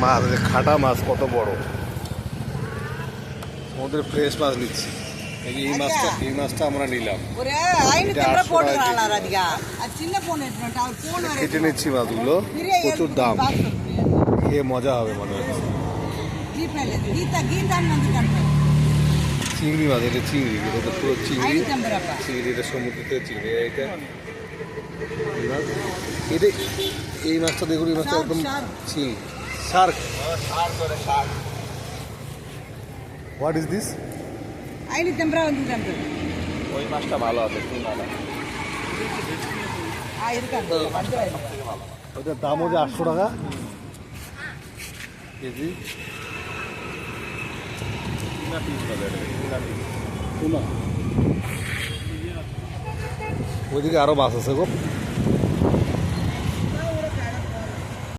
মাছ, খাটা মাছ কত বড়, সমুদ্রের ফ্রেশ মাছ নিচ্ছি। এই মাছটা আমরা নিলাম, কেটে নিচ্ছি মাছগুলো, প্রচুর দাম, খেয়ে মজা হবে মনে হচ্ছে। চিংড়ি মাছ, এটা চিংড়ি, এটা তো পুরো চিংড়ি, চিংড়ি, এটা সমুদ্র থেকে চিংড়ি। এটা এই মাছটা দেখুন, এই মাছটা একদম চিংড়ি, শার্ক। What is this? ওই মাছটা ভালো আছে, ওটার দাম হচ্ছে 800 টাকা কেজি। ওইদিকে আরো মাছ আছে গো।